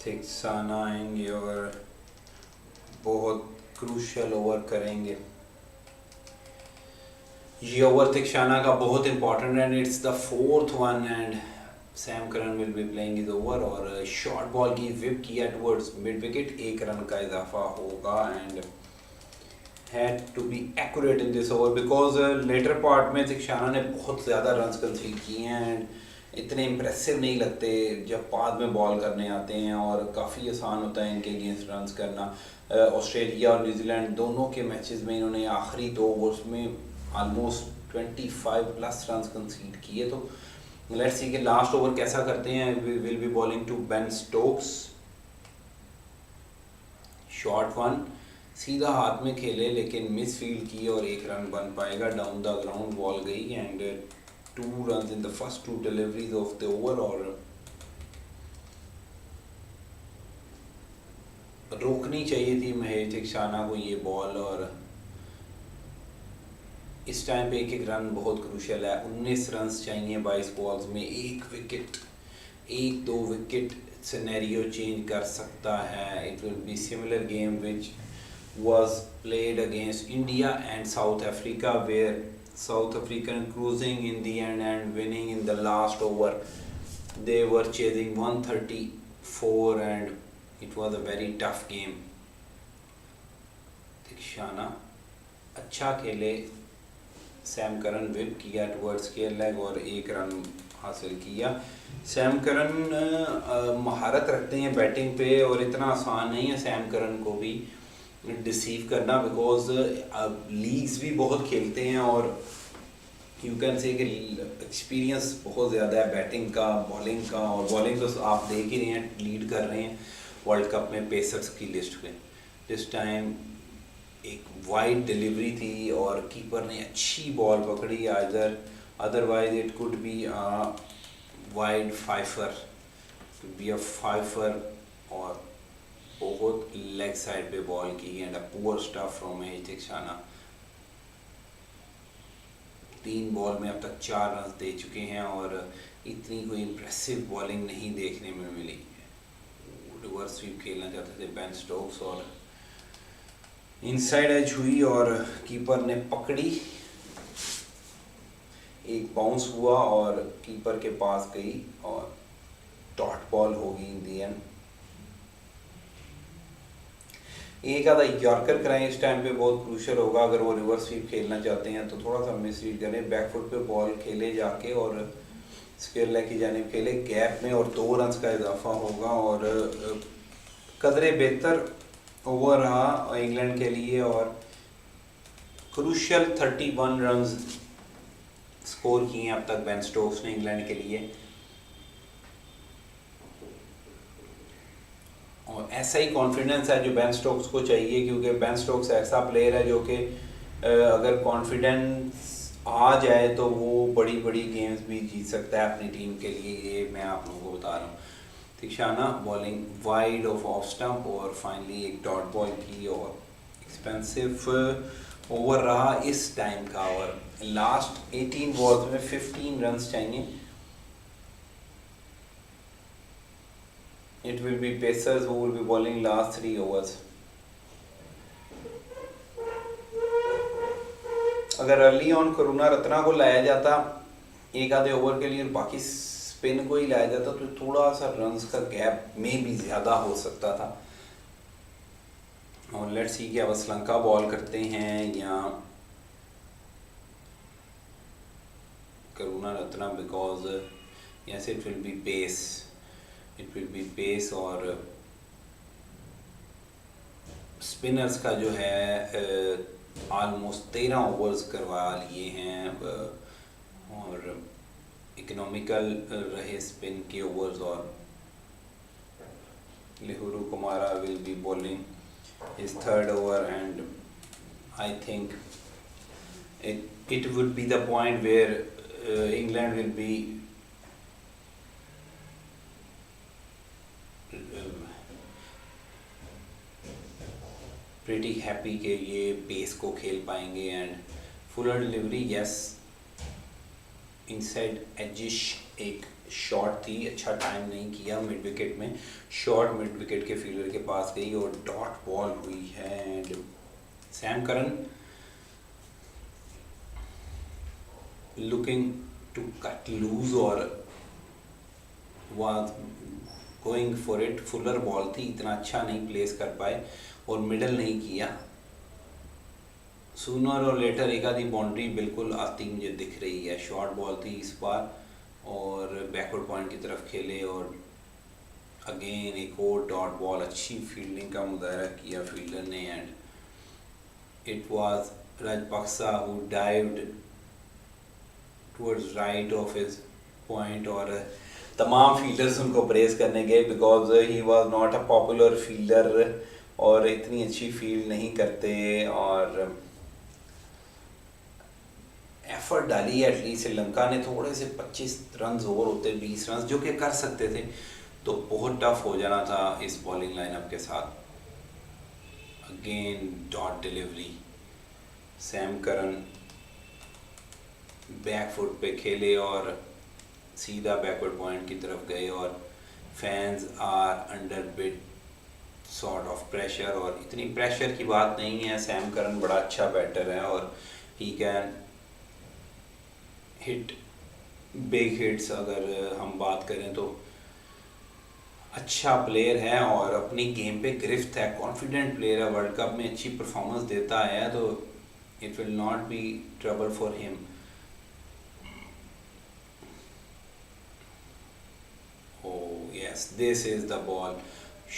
थिक्साना आएंगे और बहुत क्रूशल ओवर करेंगे। ये ओवर थिक्साना का बहुत important and it's the fourth one and Sam Karan will be playing is over और शॉर्ट बॉल की विप किया टुवर्ड्स मिड विकेट, 1 रन का इजाफा होगा and had to be accurate in this over because later part में थिक्साना ने बहुत ज़्यादा रन्स कंसीड किए हैं एंड इतने इम्प्रेसिव नहीं लगते जब बाद में बॉल करने आते हैं और काफ़ी आसान होता है इनके अगेंस्ट रन्स करना। ऑस्ट्रेलिया और न्यूजीलैंड दोनों के मैचेस में इन्होंने आखिरी 2 ओवर्स में ऑलमोस्ट 25+ रन्स कंसीड किए। तो लेट्स सी कि लास्ट ओवर कैसा करते हैं। We will be bowling to Ben Stokes, short one, सीधा हाथ में खेले लेकिन मिस फील्ड की और 1 रन बन पाएगा। डाउन द ग्राउंड बॉल गई and 2 run in the first 2 deliveries of the over और रोकनी चाहिए थी महेश थिक्साना को ये बॉल और इस टाइम पे 1 रन बहुत क्रूशियल है। 19 रन चाहिए 22 बॉल्स में, 1 विकेट, 1-2 विकेट सिनेरियो चेंज कर सकता है। It will be similar game which was played against India and South Africa where South African cruising in the end and winning in the last over. They were chasing 134 and it was a very tough game. Theekshana अच्छा खेले, Sam Curran whip किया towards के leg और 1 run हासिल किया। Sam Curran महारत रखते हैं बैटिंग पे और इतना आसान नहीं है सैम करन को भी डिसीव करना बिकॉज लीग्स भी बहुत खेलते हैं और यू कैन से कि एक्सपीरियंस बहुत ज़्यादा है बैटिंग का, बॉलिंग का। और बॉलिंग तो आप देख ही रहे हैं, लीड कर रहे हैं वर्ल्ड कप में पेसर्स की लिस्ट में। दिस टाइम एक वाइड डिलीवरी थी और कीपर ने अच्छी बॉल पकड़ी, otherwise it could be wide fifer, could be a fifer और बहुत लेग साइड पे बॉल की and a poor stuff from Mahesh Theekshana. 3 ball में अब तक 4 रन दे चुके हैं और इतनी कोई इम्प्रेसिव बॉलिंग नहीं देखने में मिली। रिवर्स स्वीप खेलना चाहते थे बेन स्टोक्स और इनसाइड एज हुई और कीपर ने पकड़ी, एक बाउंस हुआ और कीपर के पास गई और डॉट बॉल होगी इन दी एंड। एक आधा यॉर्कर कराएं इस टाइम पे बहुत क्रूशल होगा अगर वो रिवर्स स्वीप खेलना चाहते हैं तो थोड़ा सा मिसरीड करें, बैकफुट पे बॉल खेले जाके और स्क्वायर लेग की जानिब खेले गैप में और 2 रन का इजाफा होगा और कदरे बेहतर ओवर रहा इंग्लैंड के लिए और क्रूशल 31 रन स्कोर किए हैं अब तक बेन स्टोक्स ने इंग्लैंड के लिए। और ऐसा ही कॉन्फिडेंस है जो बेन स्टोक्स को चाहिए क्योंकि बेन स्टोक्स ऐसा प्लेयर है जो कि अगर कॉन्फिडेंस आ जाए तो वो बड़ी बड़ी गेम्स भी जीत सकता है अपनी टीम के लिए, ये मैं आप लोगों को बता रहा हूँ। Theekshana bowling wide off stump और फाइनली एक डॉट बॉल की और एक्सपेंसिव ओवर रहा इस टाइम का और लास्ट 18 बॉल्स में 15 रन चाहिए। It will be pacers who will be bowling last 3 overs. अगर अर्ली ऑन करुणा रत्ना को लाया जाता 1 आधे ओवर के लिए और बाकी स्पिन को ही लाया जाता तो थोड़ा सा रन्स का गैप में भी ज़्यादा हो सकता था। और लेट्स सी कि अब श्रीलंका बॉल करते हैं या Karunaratne because yes it will be pace, it will be pace और स्पिनर्स का जो है ऑलमोस्ट 13 ओवर्स करवा लिए हैं और इकोनॉमिकल रहे स्पिन के ओवर्स और Lahiru Kumara will be bowling his 3rd over and I think it would be the point where England will be pretty happy कि ये पेस को खेल पाएंगे and fuller delivery yes inside edge एक शॉट थी, अच्छा टाइम नहीं किया मिड विकेट में, शॉट मिड विकेट के फील्डर के पास गई और डॉट बॉल हुई है। And Sam Curran looking to cut loose और was going for it, fuller ball थी, इतना अच्छा नहीं प्लेस कर पाए और मिडल नहीं किया। सूनर और लेटर एक आधी बाउंड्री बिल्कुल आती मुझे दिख रही है। शॉर्ट बॉल थी इस बार और बैकवर्ड पॉइंट की तरफ खेले और अगेन एक और डॉट बॉल, अच्छी फील्डिंग का मुजाहरा किया फील्डर ने। And it was Rajapaksa who dived towards right of his point और तमाम फील्डर्स उनको प्रेस करने गए because he was not a popular fielder और इतनी अच्छी फील्ड नहीं करते और एफर्ट डाली एटलीस्ट श्रीलंका ने। थोड़े से 25 रन और होते, 20 रन जो कि कर सकते थे, तो बहुत टफ हो जाना था इस बॉलिंग लाइनअप के साथ। Again dot delivery, Sam Curran back foot पे खेले और सीधा बैकवर्ड पॉइंट की तरफ गए और fans are under bit sort of pressure. और इतनी प्रेशर की बात नहीं है, सैम करन बड़ा अच्छा बैटर है और he can hit big hits. अगर हम बात करें तो अच्छा प्लेयर है और अपनी गेम पे गिरफ्त है, कॉन्फिडेंट प्लेयर है, वर्ल्ड कप में अच्छी परफॉर्मेंस देता है, तो it will not B trouble for him. Oh yes, this is the ball,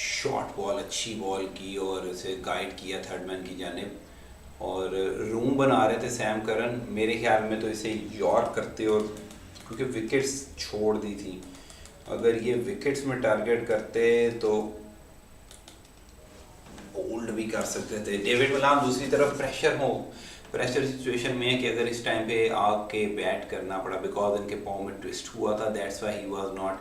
short ball, अच्छी बॉल की और उसे गाइड किया थर्ड मैन की जानिब और रूम बना रहे थे सैम करन। मेरे ख्याल में तो इसे यॉर्क करते और क्योंकि विकेट्स छोड़ दी थी, अगर ये विकेट्स में टारगेट करते तो बोल्ड भी कर सकते थे। डेविड मलान दूसरी तरफ प्रेशर सिचुएशन में है कि अगर इस टाइम पे आके बैट करना पड़ा बिकॉज इनके पाँव में ट्विस्ट हुआ था, that's why he was not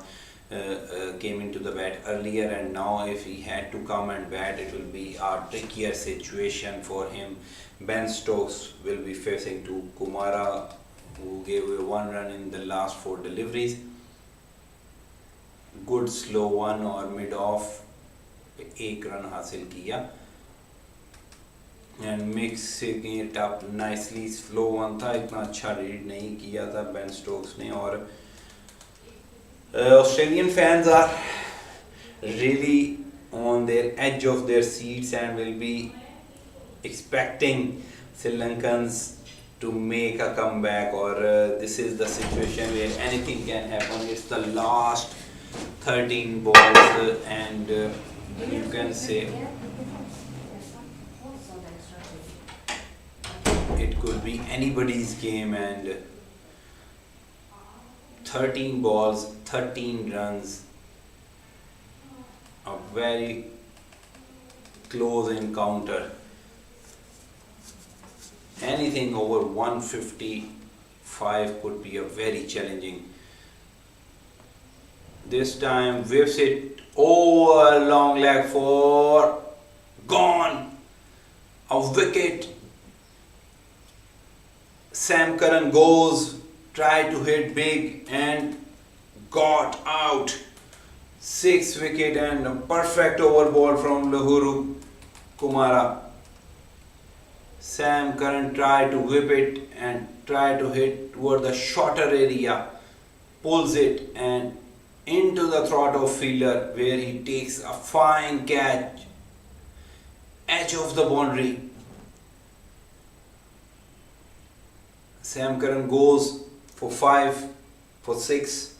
came into the bat earlier, and now if he had to come and bat it will be a trickier situation for him. Ben Stokes will be facing to Kumara who gave away 1 run in the last 4 deliveries. Good slow one और mid off 1 run हासिल किया and mixing it up nicely. slow one था, इतना अच्छा read नहीं किया था Ben Stokes ने। और Australian fans are really on their edge of their seats and will be expecting Sri Lankans to make a comeback, or this is the situation where anything can happen. It's the last 13 balls and you can say it could be anybody's game, and 13 balls, 13 runs, a very close encounter. Anything over 155 could be a very challenging. This time whips it over long leg for gone, a wicket. Sam Curran goes, tried to hit big and got out. 6 wicket and a perfect over ball from Lahuru Kumara. Sam Curran tried to whip it and tried to hit toward the shorter area, pulls it and into the throat of fielder where he takes a fine catch, edge of the boundary. Sam Curran goes for 5, for 6,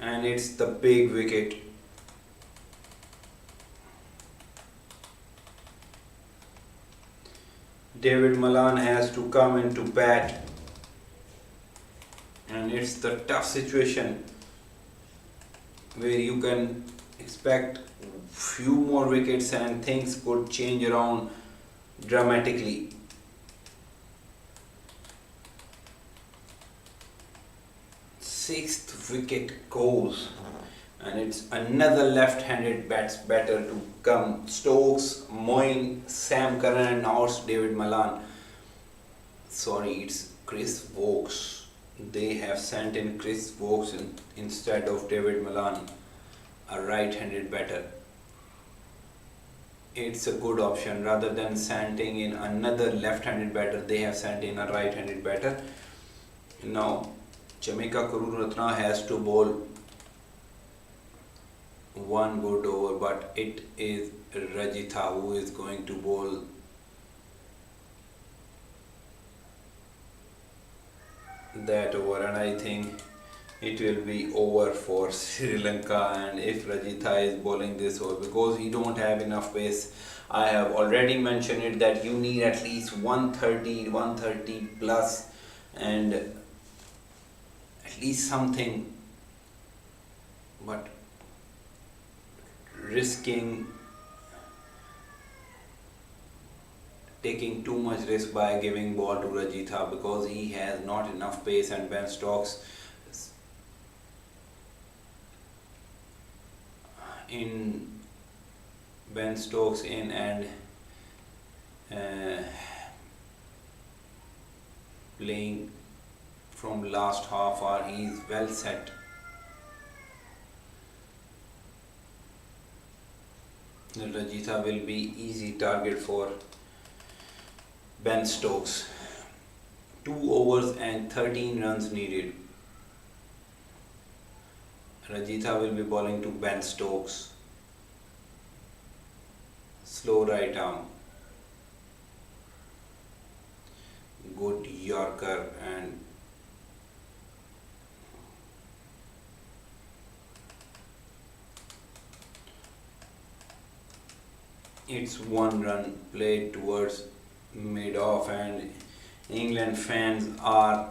and it's the big wicket. David Malan has to come into bat, and it's the tough situation where you can expect few more wickets and things could change around dramatically. Sixth wicket goes, and it's another left-handed batter to come. Stokes, Moin, Sam Curran, and now it's David Malan. Sorry, it's Chris Vokes. they have sent in Chris Vokes instead of David Malan, a right-handed batter. It's a good option. Rather than sending in another left-handed batter, they have sent in a right-handed batter. Now Jamaica Karuratna has to bowl one good over, but it is Rajitha who is going to bowl that over, and I think it will be over for Sri Lanka. And if Rajitha is bowling this over, because he don't have enough pace, I have already mentioned it that you need at least 130 plus, and at least something, but taking too much risk by giving ball to Rajitha, because he has not enough pace, and Ben Stokes in and playing from last half hour, he is well set. Rajitha will be easy target for Ben Stokes. 2 overs and 13 runs needed. Rajitha will be bowling to Ben Stokes. Slow right arm. Good Yorker, and it's 1 run played towards mid-off, and England fans are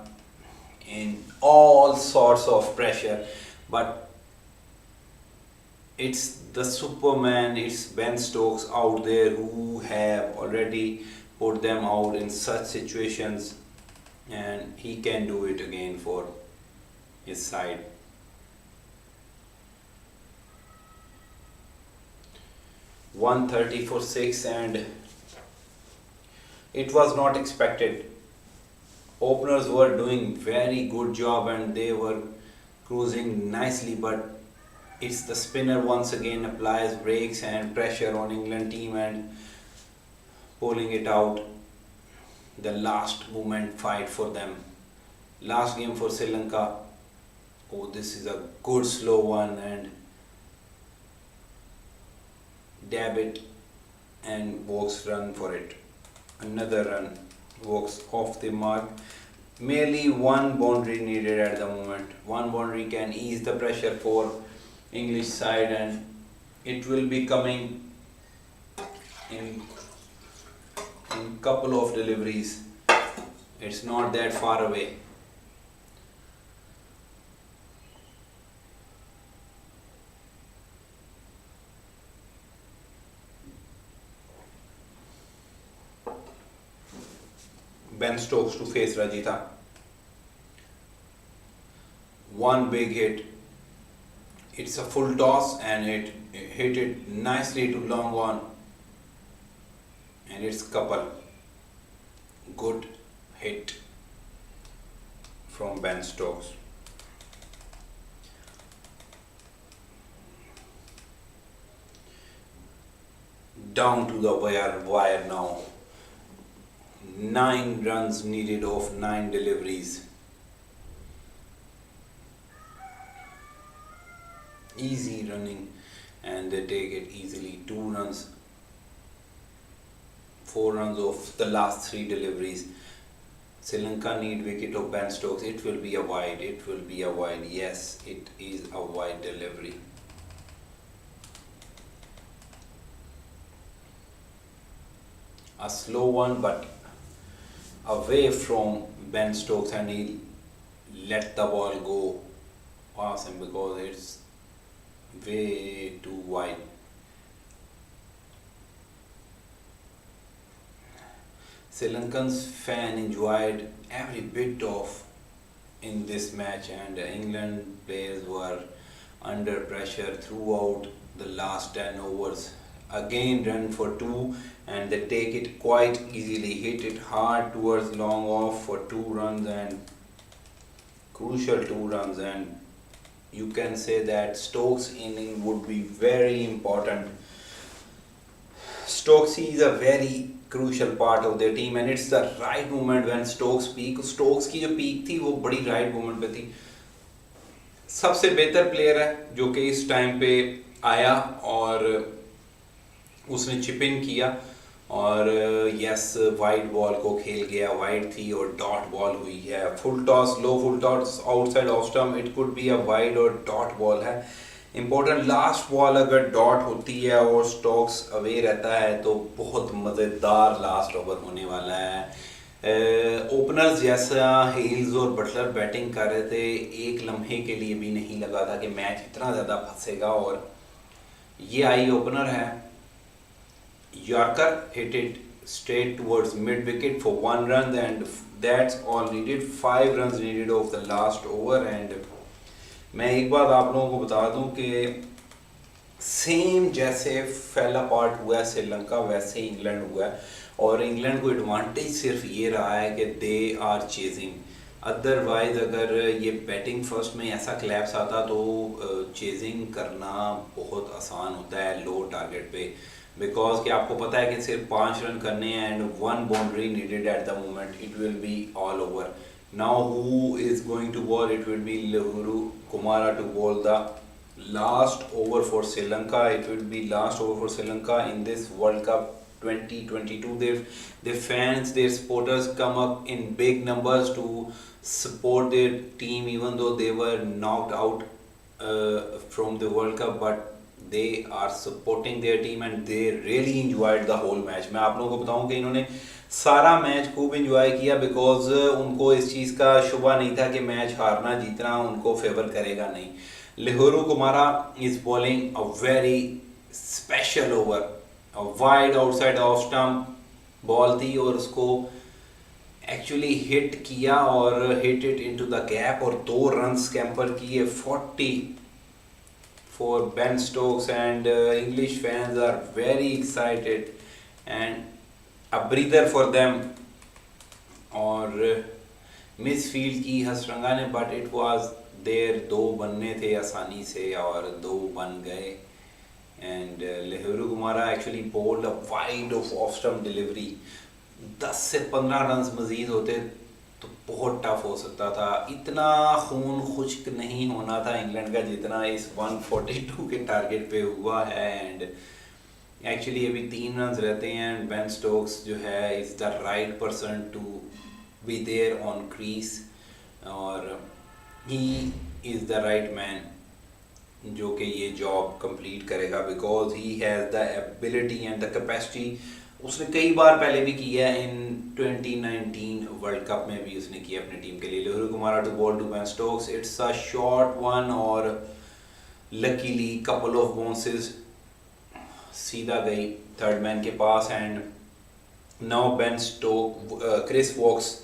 in all sorts of pressure, but it's the Superman, it's Ben Stokes out there who have already put them out in such situations, and he can do it again for his side. .130 for 6, and it was not expected. Openers were doing very good job and they were cruising nicely, but it's the spinner once again applies brakes and pressure on England team and pulling it out. The last moment fight for them. Last game for Sri Lanka. Oh, this is a good slow one, and dab it, and Vokes run for it. Another run. Vokes off the mark. Merely 1 boundary needed at the moment. 1 boundary can ease the pressure for English side, and it will be coming in couple of deliveries. It's not that far away. Ben Stokes to face Rajitha. 1 big hit. It's a full toss and it hit it nicely to long on. And it's couple. Good hit from Ben Stokes. Down to the wire now. 9 runs needed of 9 deliveries. Easy running, and they take it easily. 2 runs, 4 runs of the last 3 deliveries. Sri Lanka need wicket of Ben Stokes. It will be a wide. It will be a wide. Yes, it is a wide delivery. A slow one, but away from Ben Stokes, and he let the ball go past him because it's way too wide. Sri Lankans fan enjoyed every bit of in this match, and England players were under pressure throughout the last 10 overs. Again run for 2, and they take it quite easily. Hit it hard towards long off for 2 runs, and crucial 2 runs, and you can say that Stokes' inning would be very important. Stokes is a very crucial part of their team, and it's the right moment when Stokes peak. Stokes की जो peak थी वो बड़ी right moment पे थी. सबसे बेहतर player है जो कि इस टाइम पे आया और उसने चिप इन किया और यस वाइड बॉल को खेल गया. वाइड थी और डॉट बॉल हुई है. Full toss, low full toss outside off stump, it could be a wide और डॉट बॉल है. इम्पोर्टेंट लास्ट बॉल अगर डॉट होती है और स्टोक्स अवे रहता है तो बहुत मज़ेदार लास्ट ओवर होने वाला है. ओपनर्स जैसा हेल्स और बटलर बैटिंग कर रहे थे, एक लम्हे के लिए भी नहीं लगा था कि मैच इतना ज़्यादा फंसेगा. और ये आई ओपनर है. Yorker hit it straight towards mid wicket for 1 run, and that's all needed. 5 runs needed of the last over. And मैं एक बात आप लोगों को बता दूं कि सेम जैसे फेल अपार्ट हुआ है श्रीलंका वैसे ही इंग्लैंड हुआ है. और इंग्लैंड को एडवांटेज सिर्फ ये रहा है कि दे आर चेजिंग. अदरवाइज अगर ये बैटिंग फर्स्ट में ऐसा क्लैप्स आता तो चेजिंग करना बहुत आसान होता है लो टारगेट पे. बिकॉज कि आपको पता है कि सिर्फ 5 रन करने हैं and 1 boundary needed at the moment. It will be all over. Now who is going to bowl? It will be Lahiru Kumara to bowl the last over for Sri Lanka. It will be last over for Sri Lanka in this World Cup 2022. Their fans, their supporters come up in big numbers to support their team even though they were knocked out from the World Cup, but they are supporting their team and they really enjoyed the whole match. मैं आप लोगों को बताऊं कि इन्होंने सारा match खूब enjoy किया बिकॉज उनको इस चीज़ का शुबा नहीं था कि मैच हारना जीतना उनको फेवर करेगा नहीं. Lihuru Kumara is bowling a very special over. A wide outside off stump ball थी और उसको एक्चुअली हिट किया और hit it into the gap और 2 runs स्कैम्पर किए. 40 for Ben Stokes, and English fans are very excited and a breather for them. और miss field की हसरंगा ने, बट इट वाज देर. 2 बनने थे आसानी से और 2 बन गए. And Lahiru Kumara actually bowled a wide off stump delivery. 10 से 15 रन मजीद होते तो बहुत टफ हो सकता था. इतना खून खुश्क नहीं होना था इंग्लैंड का जितना इस 142 के टारगेट पे हुआ है. एंड एक्चुअली अभी 3 रन रहते हैं एंड बेन स्टोक्स जो है is the right person to be there on crease और he is the right man जो कि ये जॉब कंप्लीट करेगा because he has the ability and the capacity. उसने कई बार पहले भी किया है. इन 2019 वर्ल्ड कप में भी उसने किया अपनी टीम के लिए. Lahiru Kumara to bowl to Ben Stokes. It's a short one और लकीली कपल ऑफ बाउंसेस सीधा गई थर्ड मैन के पास. And now Ben Stoke Chris Woakes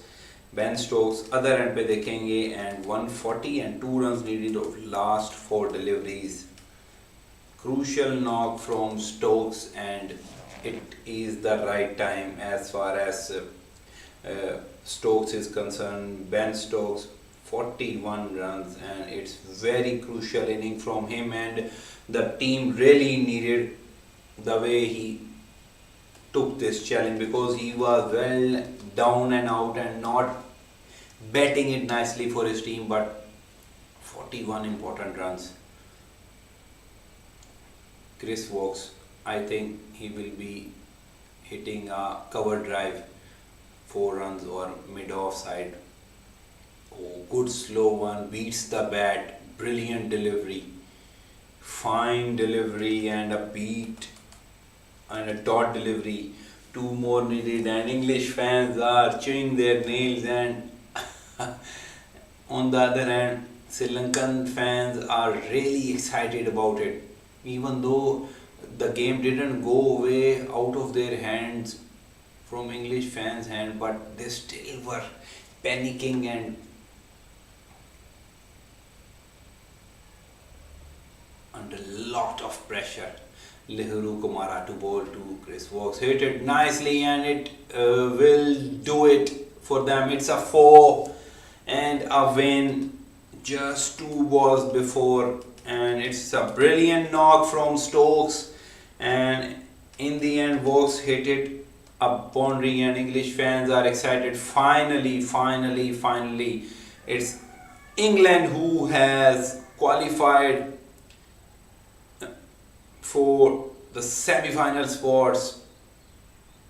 Ben Stokes other end पे देखेंगे. And 140 and 2 runs needed of last 4 deliveries. Crucial knock from Stokes and it is the right time as far as Stokes is concerned. Ben Stokes 41 runs and it's very crucial inning from him, and the team really needed the way he took this challenge because he was well down and out and not batting it nicely for his team, but 41 important runs. Chris Wokes, I think he will be hitting a cover drive 4 runs or mid off side. Oh, good slow one, beats the bat, brilliant delivery, fine delivery and a beat and a dot delivery. 2 more needed and English fans are chewing their nails. And on the other hand, Sri Lankan fans are really excited about it. Even though the game didn't go away out of their hands from English fans' hand, but they still were panicking and under lot of pressure. Lihuru Kumara to bowl to Chris Wokes, hit it nicely and it will do it for them. It's a 4 and a win just 2 balls before, and it's a brilliant knock from Stokes, and in the end Vokes hit it a boundary, and English fans are excited. Finally, it's England who has qualified for the semi-final spots.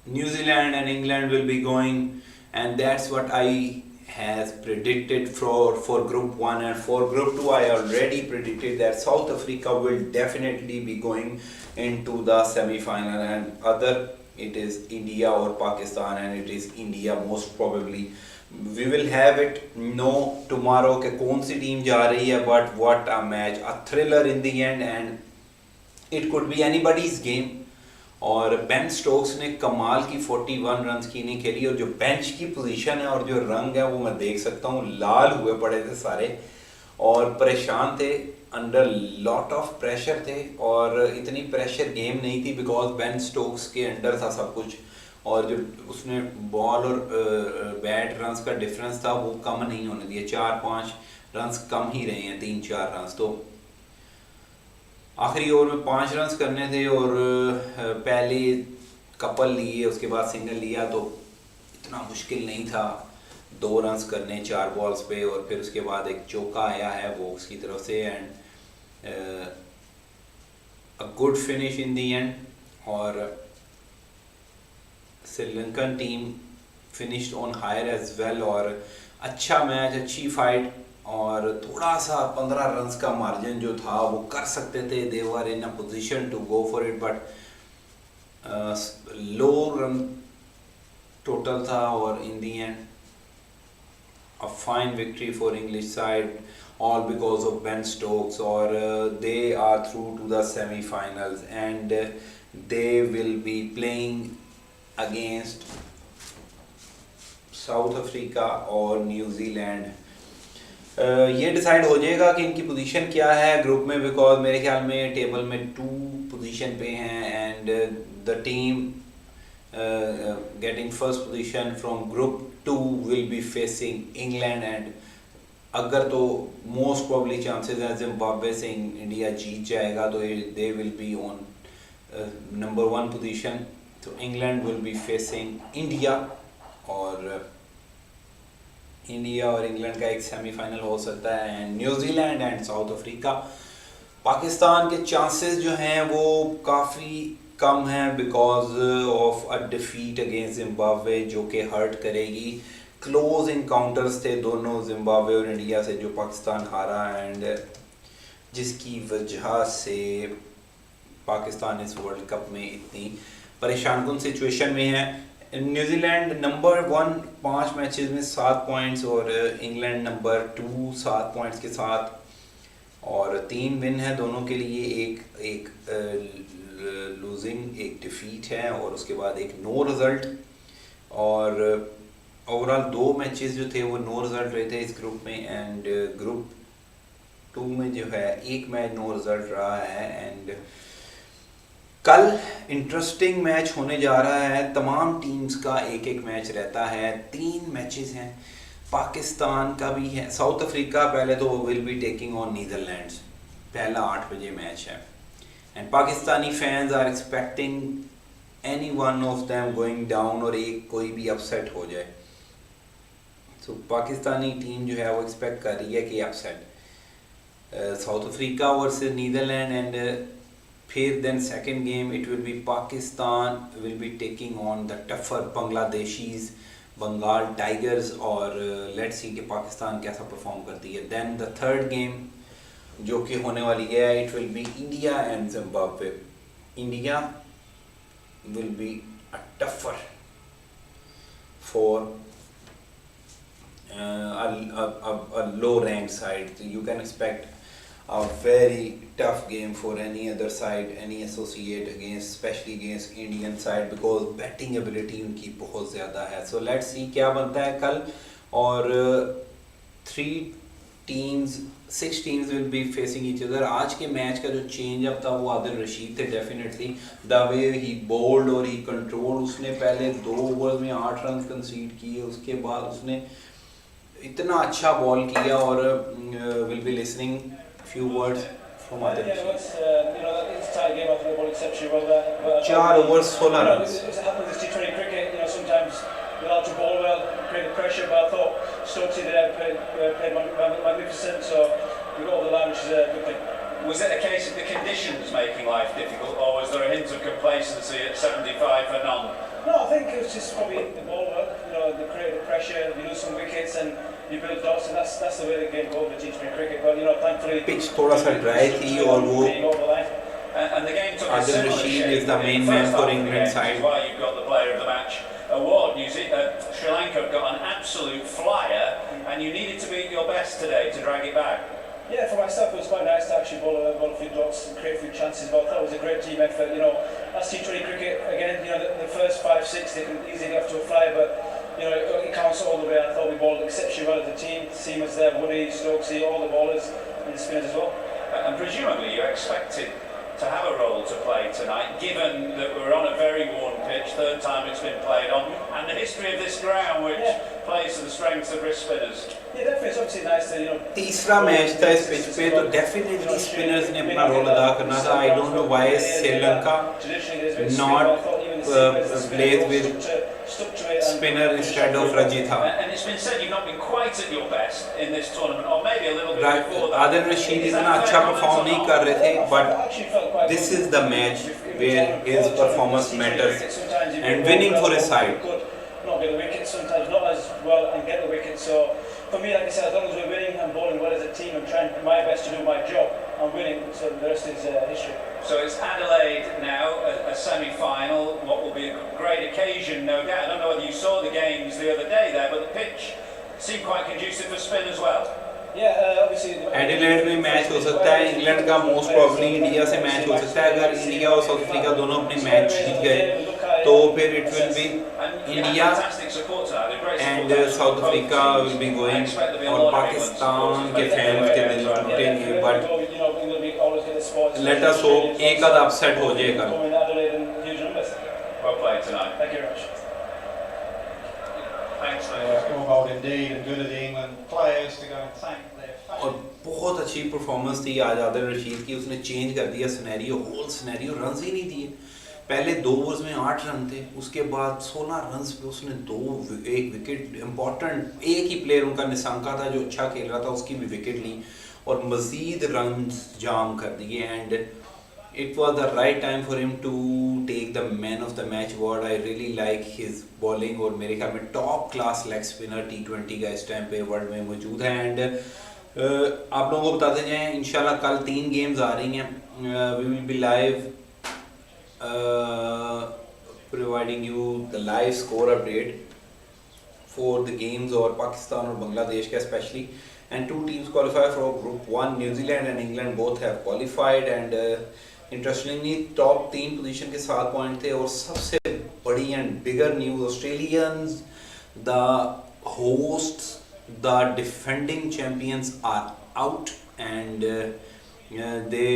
New Zealand and England will be going, and that's what I has predicted for Group 1. And for Group 2 I already predicted that South Africa will definitely be going into the semi-final, and other it is India or Pakistan, and it is India most probably. We will have it know tomorrow कि कौन सी team जा रही है, but what a match, a thriller in the end, and it could be anybody's game. और Ben Stokes ने कमाल की 41 runs की इनिंग खेली, और जो बेंच की पोजीशन है और जो रंग है वो मैं देख सकता हूँ, लाल हुए पड़े थे सारे और परेशान थे, अंडर लॉट ऑफ प्रेशर थे, और इतनी प्रेशर गेम नहीं थी बिकॉज बेन स्टोक्स के अंडर था सब कुछ, और जो उसने बॉल और बैट रन्स का डिफरेंस था वो कम नहीं होने दिया, 4-5 रन्स कम ही रहे हैं, 3-4 रन्स। तो आखिरी ओवर में 5 रन्स करने थे और पहले कपल लिए, उसके बाद सिंगल लिया, तो इतना मुश्किल नहीं था 2 रन्स करने 4 बॉल्स पे, और फिर उसके बाद एक चौका आया है वोक्स की तरफ से, and a good finish in the end. और Sri Lankan team finished on higher as well, और अच्छा मैच, अच्छी फाइट, और थोड़ा सा 15 रन्स का मार्जिन जो था वो कर सकते थे, they were in a position to go for it, but low run total था, और in the end a fine victory for English side, all because of Ben Stokes, or they are through to the semi-finals, and they will be playing against South Africa or New Zealand. ये decide हो जाएगा कि इनकी position क्या है group में, because मेरे ख्याल में टेबल में 2 पोजीशन पे हैं, and the team getting first position from group 2 will be facing England, and अगर तो मोस्ट प्रोबेबली चांसेस है जिम्बाब्वे से इंडिया जीत जाएगा, तो they will be on number 1 position, तो England will be facing India, और इंडिया और इंग्लैंड का एक सेमीफाइनल हो सकता है, and New Zealand and South Africa. Pakistan के चांसेस जो हैं वो काफ़ी कम हैं because of a defeat against Zimbabwe, जो कि हर्ट करेगी। क्लोज इनकाउंटर्स थे दोनों जिम्बाब्वे और इंडिया से, जो पाकिस्तान हारा, एंड जिसकी वजह से पाकिस्तान इस वर्ल्ड कप में इतनी परेशानकुन सिचुएशन में है। न्यूजीलैंड नंबर 1 5 मैचेस में 7 पॉइंट्स, और इंग्लैंड नंबर 2 7 पॉइंट्स के साथ, और 3 विन है दोनों के लिए, एक लूजिंग, एक डिफीट है, और उसके बाद एक नो रिज़ल्ट, और ओवरऑल 2 मैचेस जो थे वो नो रिज़ल्ट रहे थे इस ग्रुप में, एंड ग्रुप 2 में जो है 1 मैच नो रिज़ल्ट रहा है, एंड कल इंटरेस्टिंग मैच होने जा रहा है। तमाम टीम्स का एक एक मैच रहता है, 3 मैचेस हैं, पाकिस्तान का भी है, साउथ अफ्रीका पहले तो will be taking on Netherlands, पहला 8 बजे मैच है, and Pakistani fans are expecting any one of them going down, और एक कोई भी अपसेट हो जाए। तो पाकिस्तानी टीम जो है वो एक्सपेक्ट कर रही है कि upset South Africa versus Netherland, and फिर then second game it will be Pakistan will be taking on the tougher Bangladeshis, Bengal tigers, और लेट्स सी कि पाकिस्तान कैसा परफॉर्म करती है। देन द थर्ड गेम जो कि होने वाली है, it will B India and Zimbabwe. India will be a tougher for a low ranked side, so you can expect a very tough game for any other side, any associate against, especially against Indian side, because batting ability उनकी बहुत ज़्यादा है। So let's see क्या बनता है कल, और 6 teams will be facing each other। आज के मैच का जो चेंज अप था वो आदिल रशीद थे, definitely the way he bowled और ही कंट्रोल, उसने पहले 2 ओवर्स में 8 रन कंसीड किए, उसके बाद उसने इतना अच्छा बॉल किया और will be listening few words from Adil Rashid. 4 over 16 run. allowed to bowl well, create pressure, but I thought Stokesy there played magnificent, so we got all the line, which is a good thing. Was it a case of the conditions making life difficult, or was there a hint of complacency at 75 for none? No, I think it was just probably the ball work, the creative pressure, you lose some wickets and you build dots, and that's the way the game goes with T20 cricket, but thankfully... Pitch थोड़ा सा dry थी और वो and the game took a Adil similar Rashid shape is the main man for England side. Why you've got the player of the match award. Sri Lanka have got an absolute flyer, and you needed to be at your best today to drag it back. Yeah, for myself it was quite nice to actually bowl a few dots and create a few chances, but I thought it was a great team effort. That's T20 cricket again. The first 5-6 they can easily get off to a flyer, but it counts all the way. I thought we bowled exceptionally well as a team. Seamers there, Woody, Stokesy, all the bowlers and the spinners as well. And presumably you expected to have a role to play tonight, given that we're on a very worn pitch, third time it's been played on, and the history of this ground, which plays to the strengths of wrist spinners. Yeah, definitely. It's obviously nice to, तीसरा match था इस pitch पे, तो definitely spinners ने अपना role अदा करना था. I don't know why Sri Lanka not plays with spinner instead of Rajitha. And it's been said you've not been quite at your best in this tournament, or maybe a little bit before that. Adil Rashid इतना अच्छा perform नहीं कर रहे थे, but this is the match where his performance matters and winning for his side. Not get the wicket sometimes, not as well and get the wicket. So for me, like I said, as long as we're winning and bowling well as a team and trying my best to do my job, I'm winning. So the rest is history. So it's Adelaide now, a semi-final. What will be a great occasion, no doubt. I don't know whether you saw the games the other day there, but the pitch seemed quite conducive for spin as well. Adelaide में match हो सकता है, England का most probably India से match हो सकता है. अगर इंडिया और साउथ अफ्रीका दोनों अपने मैच जीत गए तो फिर it will B India and South Africa will be going, और पाकिस्तान के फैंस के दिल टूटेंगे. बट लेट अस होप एक आध अपसेट हो जाएगा. Well played tonight. Thank you very much. Thanks, scoreboard indeed, and good of the England players to go and thank their fans. और बहुत अच्छी परफॉर्मेंस थी आज आदिल रशीद की. उसने चेंज कर दिया सिनेरियो, होल सिनेरियो. रन्स ही नहीं दिए. पहले 2 ओवर्स में 8 रन थे, उसके बाद 16 रन्स पे उसने एक विकेट इम्पॉर्टेंट, एक ही प्लेयर उनका निशंका था जो अच्छा खेल रहा था, उसकी भी विकेट ली और मज़ीद रन्स जाम कर दिए. And it was the right time for him to take the man of the match award. I really like his bowling और मेरे ख्याल में top class leg spinner T20 का इस टाइम पे वर्ल्ड में मौजूद है. एंड आप लोगों को बताते जाएं, इंशाल्लाह कल 3 गेम्स आ रही हैं. We will be live providing you the live score update for the games और पाकिस्तान और बांग्लादेश का specially. And 2 teams qualify for Group 1. New Zealand and England both have qualified. And interestingly top 3 position के 7 point थे. और सबसे बड़ी and bigger news, Australians the hosts, the defending champions are out and they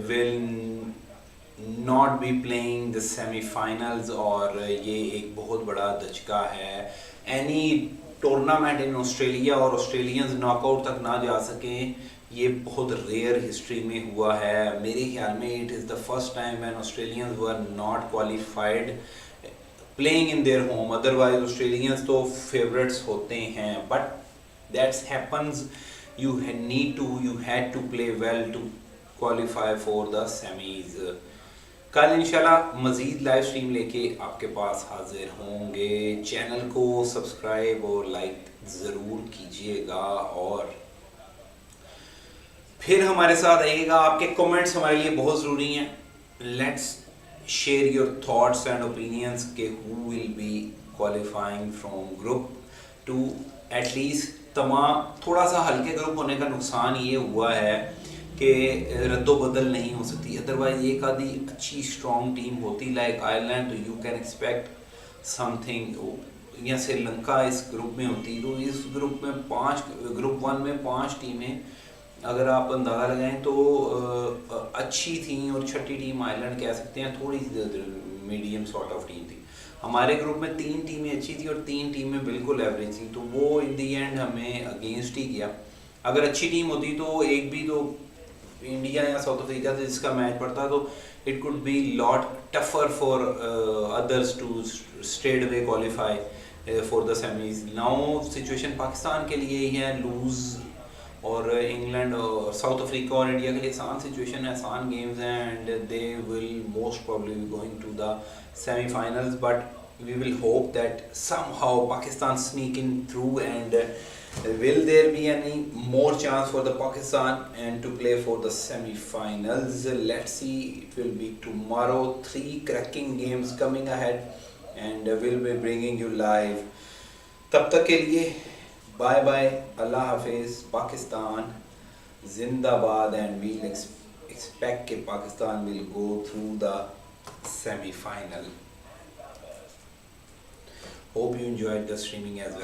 will not be playing the semifinals. और ये एक बहुत बड़ा धचका है. एनी टूर्नामेंट इन ऑस्ट्रेलिया और ऑस्ट्रेलियंस नॉकआउट तक ना जा सकें, ये बहुत रेयर हिस्ट्री में हुआ है. मेरे ख्याल में it is the first time when Australians were not qualified playing in their home. Otherwise Australians तो फेवरेट्स होते हैं, but that's happens. You had to play well to qualify for the semis. कल इंशाल्लाह मज़ीद लाइव स्ट्रीम लेके आपके पास हाजिर होंगे. चैनल को सब्सक्राइब और लाइक ज़रूर कीजिएगा और फिर हमारे साथ आइएगा. आपके कमेंट्स हमारे लिए बहुत ज़रूरी हैं. Let's share your thoughts and opinions के who will be qualifying from group 2. At least तमाम थोड़ा सा हल्के ग्रुप होने का नुकसान ये हुआ है कि रद्दो बदल नहीं हो सकती. अदरवाइज एक आधी अच्छी स्ट्रॉन्ग टीम होती लाइक आयरलैंड, तो यू कैन एक्सपेक्ट समथिंग. या श्रीलंका इस ग्रुप में होती, तो इस ग्रुप में ग्रुप 1 में 5 टीमें अगर आप अंदाज़ा लगाएं तो अच्छी थी. और छठी टीम आयरलैंड कह सकते हैं, थोड़ी सी मीडियम सॉर्ट ऑफ टीम थी. हमारे ग्रुप में 3 टीमें अच्छी थी और 3 टीमें बिल्कुल एवरेज थी, तो वो इन दी एंड हमें अगेंस्ट ही किया। अगर अच्छी टीम होती तो एक भी तो इंडिया या साउथ अफ्रीका से जिसका मैच पड़ता तो it could be lot tougher for others to straight away qualify for the semis. Now situation Pakistan के लिए ही है लूज, और इंग्लैंड और साउथ अफ्रीका और इंडिया के लिए आसान सिचुएशन है, आसान गेम्स हैं, and they will most probably be going to the semifinals, but we will hope that somehow Pakistan sneak in through, and will there be any more chance for the Pakistan and to play for the semi-finals? Let's see. It will be tomorrow. 3 cracking games coming ahead, and we'll be bringing you live. तब तक के लिए bye bye, अल्लाह हाफिज, पाकिस्तान जिंदाबाद, and we'll expect कि Pakistan will go through the semi-final. Hope you enjoyed the streaming as well.